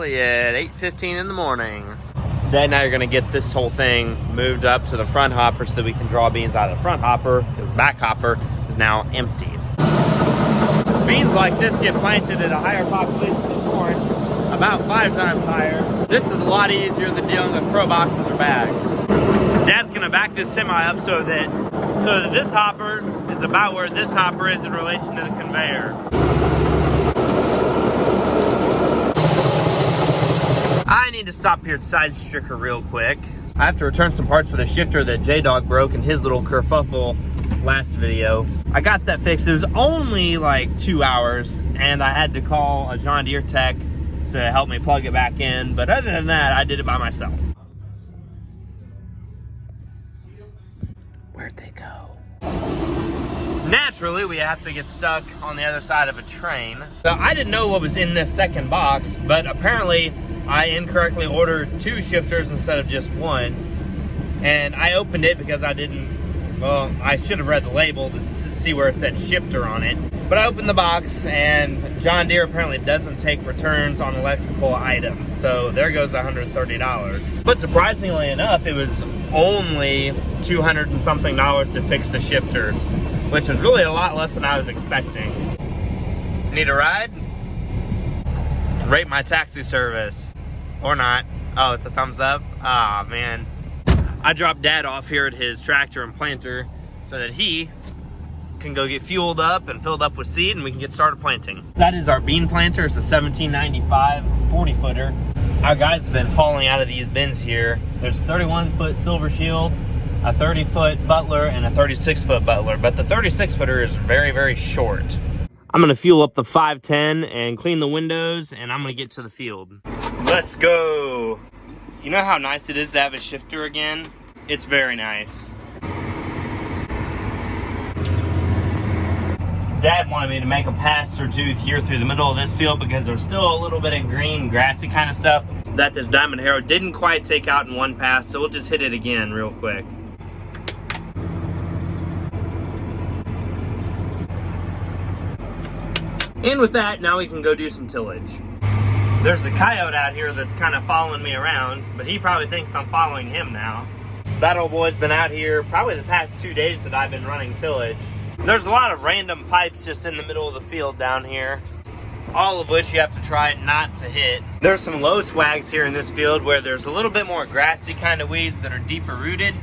finally at 8:15 in the morning. Dad and I are gonna get this whole thing moved up to the front hopper so that we can draw beans out of the front hopper. This back hopper is now empty. Beans like this get planted at a higher population of corn, about 5 times higher. This is a lot easier than dealing with pro boxes or bags. Dad's gonna back this semi up so that this hopper is about where this hopper is in relation to the conveyor. I need to stop here at Side Stricker real quick. I have to return some parts for the shifter that J-Dog broke in his little kerfuffle last video. I got that fixed. It was only like 2 hours, and I had to call a John Deere tech to help me plug it back in. But other than that, I did it by myself. Where'd they go? Naturally, we have to get stuck on the other side of a train. So I didn't know what was in this second box, but apparently I incorrectly ordered 2 shifters instead of just 1. And I opened it because I should have read the label to see where it said shifter on it. But I opened the box, and John Deere apparently doesn't take returns on electrical items. So there goes $130. But surprisingly enough, it was only $200 and something to fix the shifter, which is really a lot less than I was expecting. Need a ride? Rate my taxi service. Or not. Oh, it's a thumbs up? Ah, man. I dropped Dad off here at his tractor and planter so that he can go get fueled up and filled up with seed, and we can get started planting. That is our bean planter. It's a 1795 40 footer. Our guys have been hauling out of these bins here. There's a 31-foot Silver Shield, a 30-foot Butler, and a 36-foot Butler, but the 36-footer is very, very short. I'm gonna fuel up the 510 and clean the windows, and I'm gonna get to the field. Let's go. You know how nice it is to have a shifter again? It's very nice. Dad wanted me to make a pass or two here through the middle of this field because there's still a little bit of green, grassy kind of stuff that this Diamond Harrow didn't quite take out in one pass, so we'll just hit it again real quick. And with that, now we can go do some tillage. There's a coyote out here that's kind of following me around, but he probably thinks I'm following him now. That old boy's been out here probably the past 2 days that I've been running tillage. There's a lot of random pipes just in the middle of the field down here, all of which you have to try not to hit. There's some low swags here in this field where there's a little bit more grassy kind of weeds that are deeper rooted.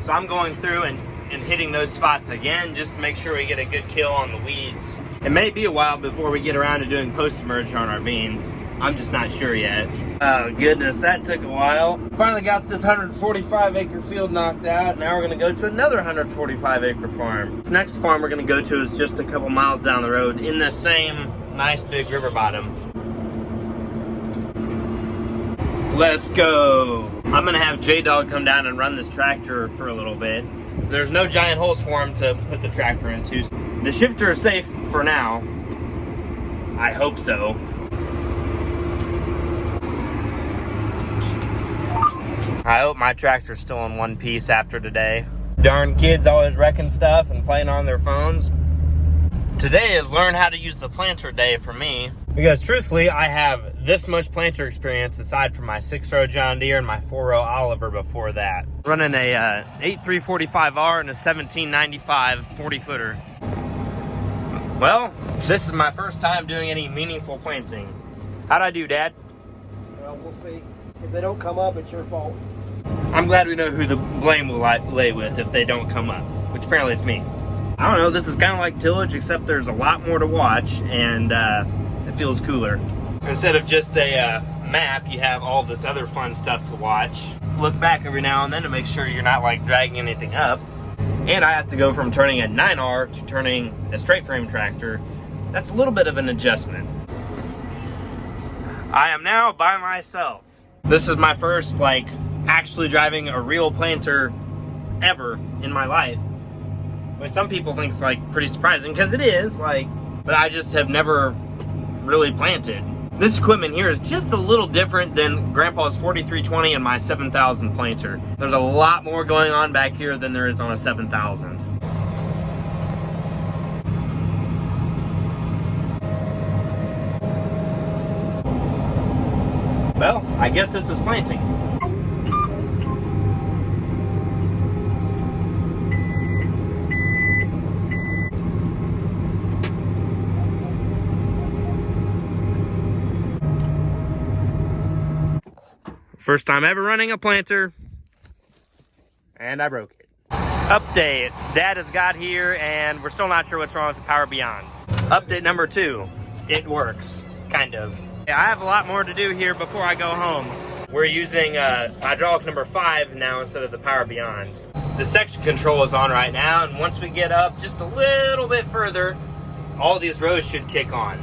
So I'm going through and hitting those spots again just to make sure we get a good kill on the weeds. It may be a while before we get around to doing post-emerge on our beans. I'm just not sure yet. Oh goodness, that took a while. Finally got this 145-acre field knocked out. Now we're gonna go to another 145-acre farm. This next farm we're gonna go to is just a couple miles down the road in the same nice big river bottom. Let's go. I'm gonna have J-Dog come down and run this tractor for a little bit. There's no giant holes for him to put the tractor into. The shifter is safe for now. I hope so. I hope my tractor's still in one piece after today. Darn kids always wrecking stuff and playing on their phones. Today is learn how to use the planter day for me. Because truthfully, I have this much planter experience aside from my 6-row John Deere and my 4-row Oliver before that. Running a 8345R and a 1795 40 footer. Well, this is my first time doing any meaningful planting. How'd I do, Dad? Well, we'll see. If they don't come up, it's your fault. I'm glad we know who the blame will lay with if they don't come up, which apparently it's me. I don't know, this is kind of like tillage, except there's a lot more to watch, and it feels cooler. Instead of just a map, you have all this other fun stuff to watch. Look back every now and then to make sure you're not like dragging anything up. And I have to go from turning a 9R to turning a straight frame tractor. That's a little bit of an adjustment. I am now by myself. This is my first, like, actually driving a real planter ever in my life. Which some people think is, like, pretty surprising, because it is, like, but I just have never really planted. This equipment here is just a little different than Grandpa's 4320 and my 7000 planter. There's a lot more going on back here than there is on a 7000. Well, I guess this is planting. First time ever running a planter, and I broke it. Update, Dad has got here and we're still not sure what's wrong with the Power Beyond. Update number 2, it works, kind of. I have a lot more to do here before I go home. We're using hydraulic number 5 now instead of the Power Beyond. The section control is on right now, and once we get up just a little bit further, all these rows should kick on.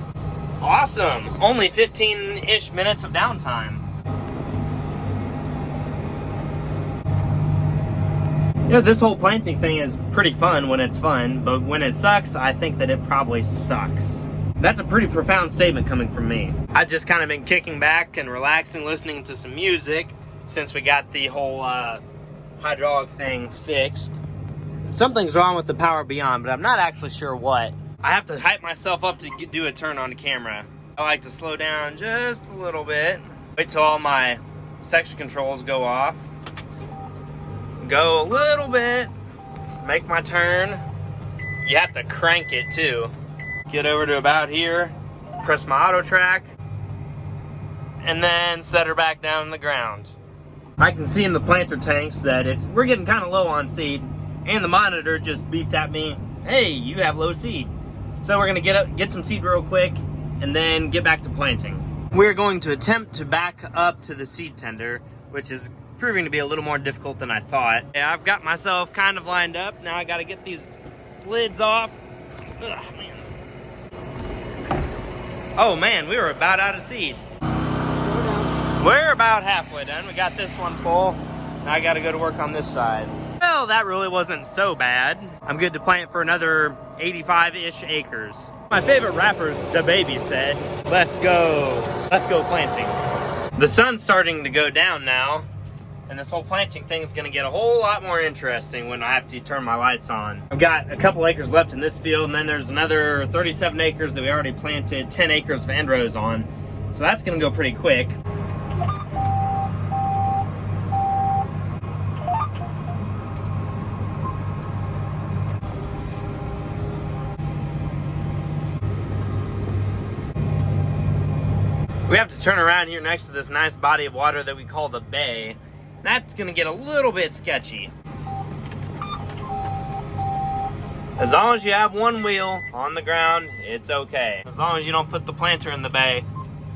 Awesome, only 15-ish minutes of downtime. You know, this whole planting thing is pretty fun when it's fun, but when it sucks, I think that it probably sucks. That's a pretty profound statement coming from me. I've just kind of been kicking back and relaxing, listening to some music since we got the whole hydraulic thing fixed. Something's wrong with the Power Beyond, but I'm not actually sure what. I have to hype myself up to do a turn on camera. I like to slow down just a little bit. Wait till all my section controls go off. Go a little bit, make my turn. You have to crank it too. Get over to about here, press my auto track, and then set her back down on the ground. I can see in the planter tanks that we're getting kind of low on seed, and the monitor just beeped at me, hey, you have low seed. So we're gonna get some seed real quick and then get back to planting. We're going to attempt to back up to the seed tender, which is proving to be a little more difficult than I thought. Yeah, I've got myself kind of lined up. Now I gotta get these lids off. Ugh, man. Oh man, we were about out of seed. We're about halfway done. We got this one full. Now I gotta go to work on this side. Well, that really wasn't so bad. I'm good to plant for another 85-ish acres. My favorite rapper's DaBaby said, let's go planting. The sun's starting to go down now, and this whole planting thing is gonna get a whole lot more interesting when I have to turn my lights on. I've got a couple acres left in this field, and then there's another 37 acres that we already planted 10 acres of end rows on. So that's gonna go pretty quick. We have to turn around here next to this nice body of water that we call the bay. That's gonna get a little bit sketchy. As long as you have one wheel on the ground, it's okay. As long as you don't put the planter in the bay,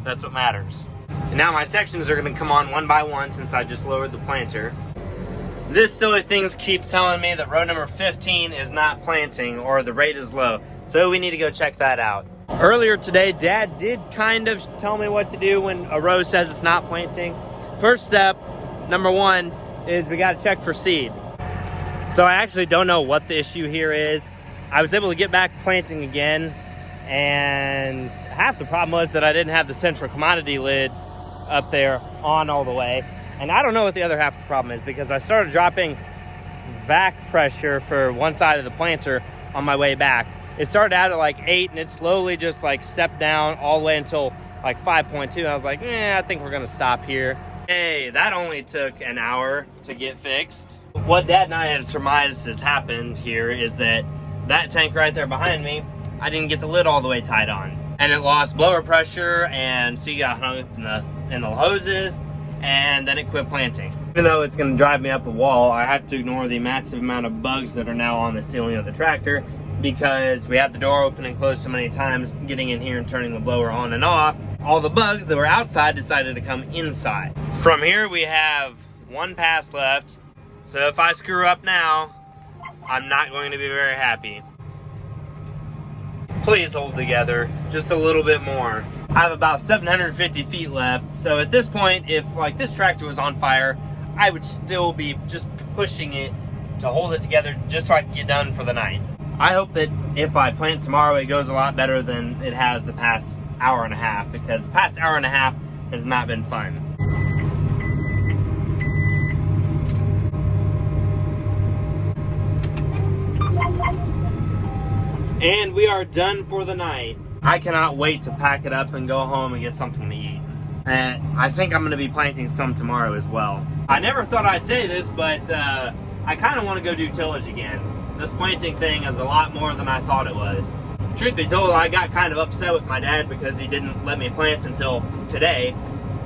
that's what matters. And now my sections are gonna come on one by one since I just lowered the planter. This silly thing keeps telling me that row number 15 is not planting or the rate is low. So we need to go check that out. Earlier today, Dad did kind of tell me what to do when a row says it's not planting. First step, number 1, is we gotta check for seed. So I actually don't know what the issue here is. I was able to get back planting again, and half the problem was that I didn't have the central commodity lid up there on all the way. And I don't know what the other half of the problem is, because I started dropping vac pressure for one side of the planter on my way back. It started out at like 8, and it slowly just like stepped down all the way until like 5.2. I was like, I think we're gonna stop here. Hey, that only took an hour to get fixed. What Dad and I have surmised has happened here is that tank right there behind me, I didn't get the lid all the way tied on. And it lost blower pressure, and so you got hung up in the hoses, and then it quit planting. Even though it's gonna drive me up a wall, I have to ignore the massive amount of bugs that are now on the ceiling of the tractor, because we had the door open and closed so many times getting in here and turning the blower on and off. All the bugs that were outside decided to come inside. From here we have one pass left, so if I screw up now, I'm not going to be very happy. Please hold together just a little bit more. I have about 750 feet left, so at this point, if like this tractor was on fire, I would still be just pushing it to hold it together just so I can get done for the night. I hope that if I plant tomorrow, it goes a lot better than it has the past hour and a half, because the past hour and a half has not been fun. And we are done for the night. I cannot wait to pack it up and go home and get something to eat. And I think I'm gonna be planting some tomorrow as well. I never thought I'd say this, but I kind of want to go do tillage again. This planting thing is a lot more than I thought it was. Truth be told, I got kind of upset with my dad because he didn't let me plant until today,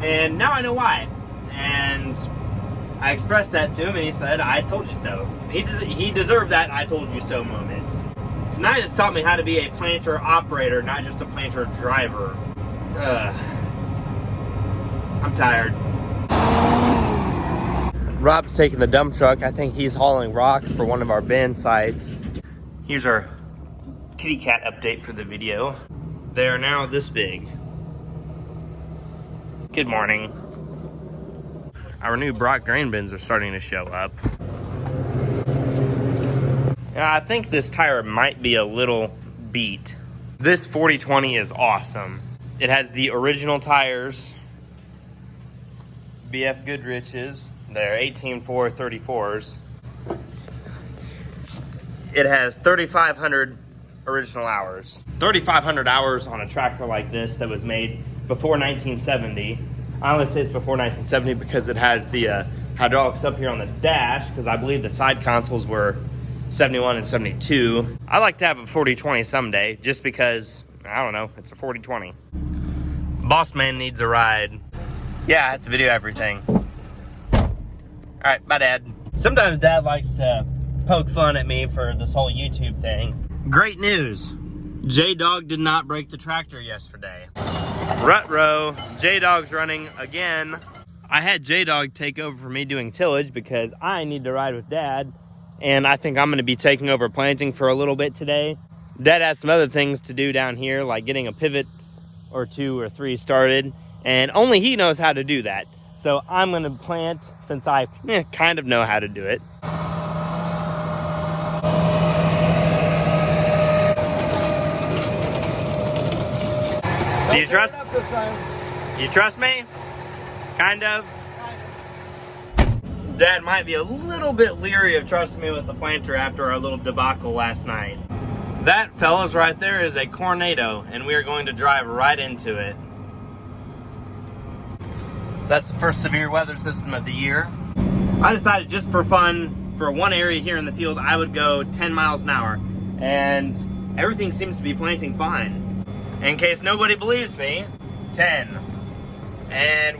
and now I know why. And I expressed that to him, and he said, I told you so. He deserved that I told you so moment. Tonight has taught me how to be a planter operator, not just a planter driver. I'm tired. Rob's taking the dump truck. I think he's hauling rock for one of our bin sites. Here's our kitty cat update for the video. They are now this big. Good morning. Our new Brock grain bins are starting to show up. I think this tire might be a little beat. This 40/20 is awesome. It has the original tires, BF Goodrich's. They're 18.434s. It has 3,500 original hours. 3,500 hours on a tractor like this that was made before 1970. I only say it's before 1970 because it has the hydraulics up here on the dash, because I believe the side consoles were 71 and 72. I like to have a 40/20 someday, just because, I don't know, it's a 40/20. Boss man needs a ride. Yeah, I have to video everything. All right, bye, Dad. Sometimes Dad likes to poke fun at me for this whole YouTube thing. Great news. J-Dog did not break the tractor yesterday. Rut-row, J-Dog's running again. I had J-Dog take over for me doing tillage because I need to ride with Dad, and I think I'm gonna be taking over planting for a little bit today. Dad has some other things to do down here, like getting a pivot or 2 or 3 started, and only he knows how to do that. So I'm gonna plant since I kind of know how to do it. Do you trust? You trust me? Kind of? Dad might be a little bit leery of trusting me with the planter after our little debacle last night. That, fellas, right there is a tornado, and we are going to drive right into it. That's the first severe weather system of the year. I decided just for fun, for one area here in the field, I would go 10 miles an hour, and everything seems to be planting fine. In case nobody believes me, 10. And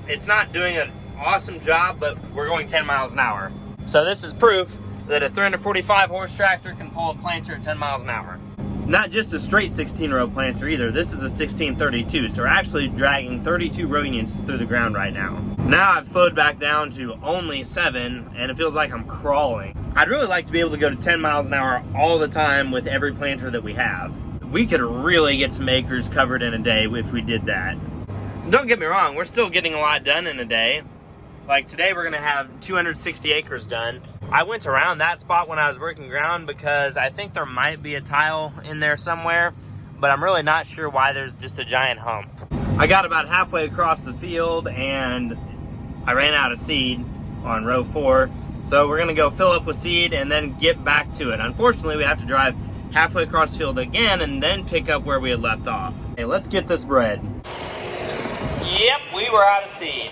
it's not doing an awesome job, but we're going 10 miles an hour. So this is proof that a 345 horse tractor can pull a planter at 10 miles an hour. Not just a straight 16-row planter either. This is a 1632, so we're actually dragging 32 row units through the ground right now. Now I've slowed back down to only 7, and it feels like I'm crawling. I'd really like to be able to go to 10 miles an hour all the time with every planter that we have. We could really get some acres covered in a day if we did that. Don't get me wrong, we're still getting a lot done in a day. Like today we're gonna have 260 acres done. I went around that spot when I was working ground because I think there might be a tile in there somewhere, but I'm really not sure why there's just a giant hump. I got about halfway across the field and I ran out of seed on row 4. So we're gonna go fill up with seed and then get back to it. Unfortunately, we have to drive halfway across the field again and then pick up where we had left off. Hey, let's get this bred. Yep, we were out of seed.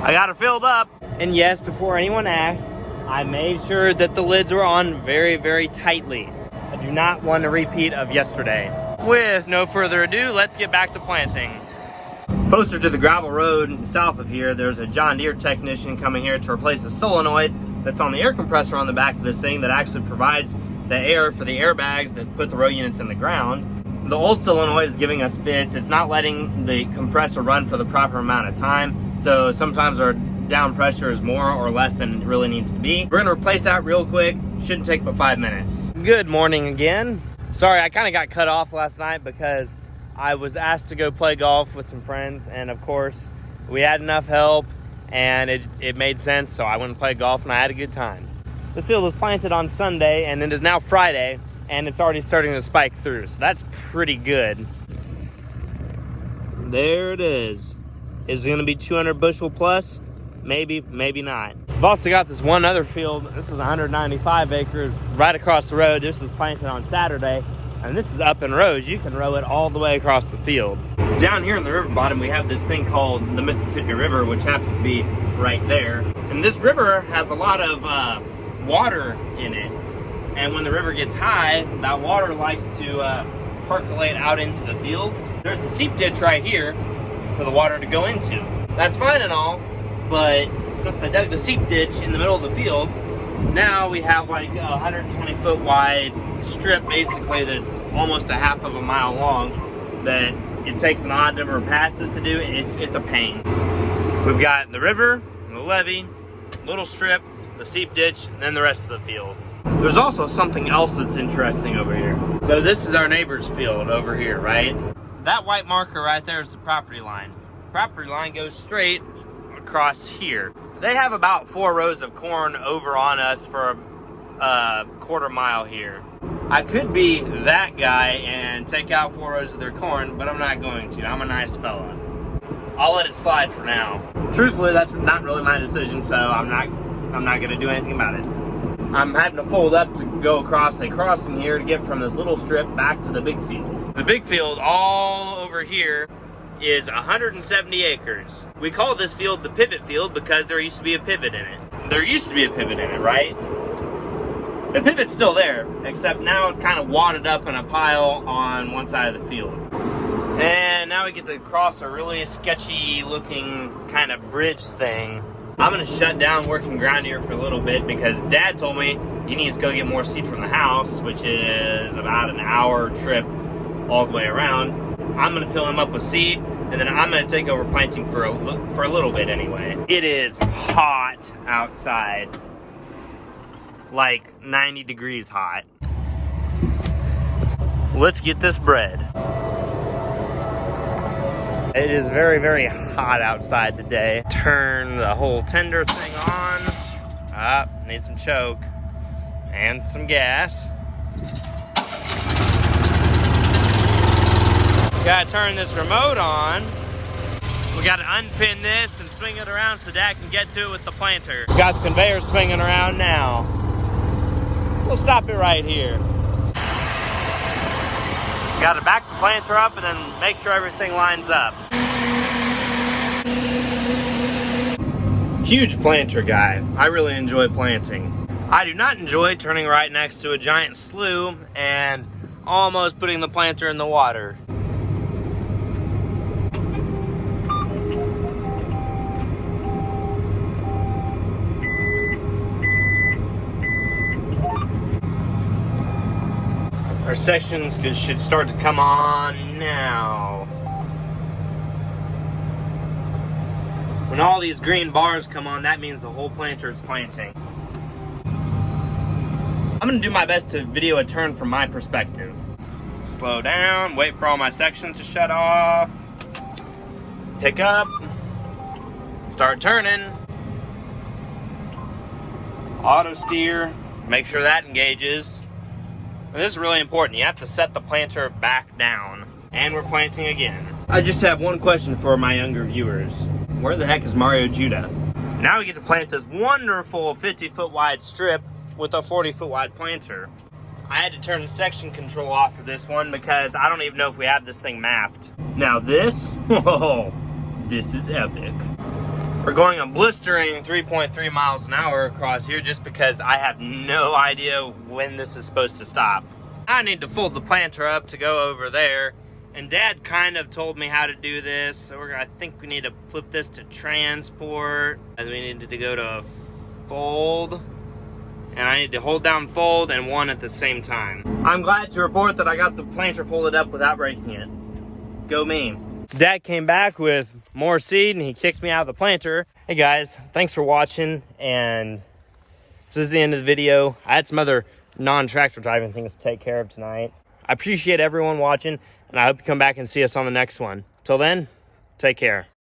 I got her filled up. And yes, before anyone asks, I made sure that the lids were on very, very tightly. I do not want a repeat of yesterday. With no further ado, let's get back to planting. Closer to the gravel road south of here, there's a John Deere technician coming here to replace a solenoid that's on the air compressor on the back of this thing that actually provides the air for the airbags that put the row units in the ground. The old solenoid is giving us fits. It's not letting the compressor run for the proper amount of time. So sometimes our down pressure is more or less than it really needs to be. We're gonna replace that real quick. Shouldn't take but 5 minutes. Good morning again. Sorry, I kind of got cut off last night because I was asked to go play golf with some friends, and of course we had enough help and it made sense, so I went and played golf and I had a good time. This field was planted on Sunday and it is now Friday, and it's already starting to spike through, so that's pretty good. There it is. Is it gonna be 200 bushel plus? Maybe, maybe not. I've also got this one other field. This is 195 acres right across the road. This was planted on Saturday, and this is up in rows. You can row it all the way across the field. Down here in the river bottom, we have this thing called the Mississippi River, which happens to be right there. And this river has a lot of water in it. And when the river gets high, that water likes to percolate out into the fields. There's a seep ditch right here for the water to go into. That's fine and all, but since they dug the seep ditch in the middle of the field, now we have like a 120 foot wide strip basically that's almost a half of a mile long that it takes an odd number of passes to do. It's a pain. We've got the river, the levee, little strip, the seep ditch, and then the rest of the field. There's also something else that's interesting over here. So this is our neighbor's field over here, right? That white marker right there is the property line. Property line goes straight across here. They have about 4 rows of corn over on us for a quarter mile here. I could be that guy and take out 4 rows of their corn, but I'm not going to. I'm a nice fella. I'll let it slide for now. Truthfully, that's not really my decision, so I'm not gonna do anything about it. I'm having to fold up to go across a crossing here to get from this little strip back to the big field. The big field all over here is 170 acres. We call this field the pivot field because there used to be a pivot in it. There used to be a pivot in it, right? The pivot's still there, except now it's kind of wadded up in a pile on one side of the field. And now we get to cross a really sketchy looking kind of bridge thing. I'm gonna shut down working ground here for a little bit because Dad told me he needs to go get more seed from the house, which is about an hour trip all the way around. I'm gonna fill him up with seed, and then I'm gonna take over planting for a little bit anyway. It is hot outside, like 90 degrees hot. Let's get this bread. It is very, very hot outside today. Turn the whole tender thing on. Need some choke and some gas. Gotta turn this remote on. We gotta unpin this and swing it around so Dad can get to it with the planter. Got the conveyor swinging around now. We'll stop it right here. Got to back the planter up and then make sure everything lines up. Huge planter guy. I really enjoy planting. I do not enjoy turning right next to a giant slough and almost putting the planter in the water. Our sections should start to come on now. When all these green bars come on, that means the whole planter is planting. I'm gonna do my best to video a turn from my perspective. Slow down, wait for all my sections to shut off. Pick up, start turning. Auto steer, make sure that engages. And this is really important. You have to set the planter back down. And we're planting again. I just have one question for my younger viewers. Where the heck is Mario Judah? Now we get to plant this wonderful 50-foot wide strip with a 40-foot wide planter. I had to turn the section control off for this one because I don't even know if we have this thing mapped. Now this, whoa, this is epic. We're going a blistering 3.3 miles an hour across here just because I have no idea when this is supposed to stop. I need to fold the planter up to go over there, and Dad kind of told me how to do this, so I think we need to flip this to transport, and we needed to go to fold, and I need to hold down fold and one at the same time. I'm glad to report that I got the planter folded up without breaking it. Go me. Dad came back with more seed and he kicked me out of the planter. Hey guys, thanks for watching, and this is the end of the video. I had some other non-tractor driving things to take care of tonight. I appreciate everyone watching, and I hope you come back and see us on the next one. Till then, take care.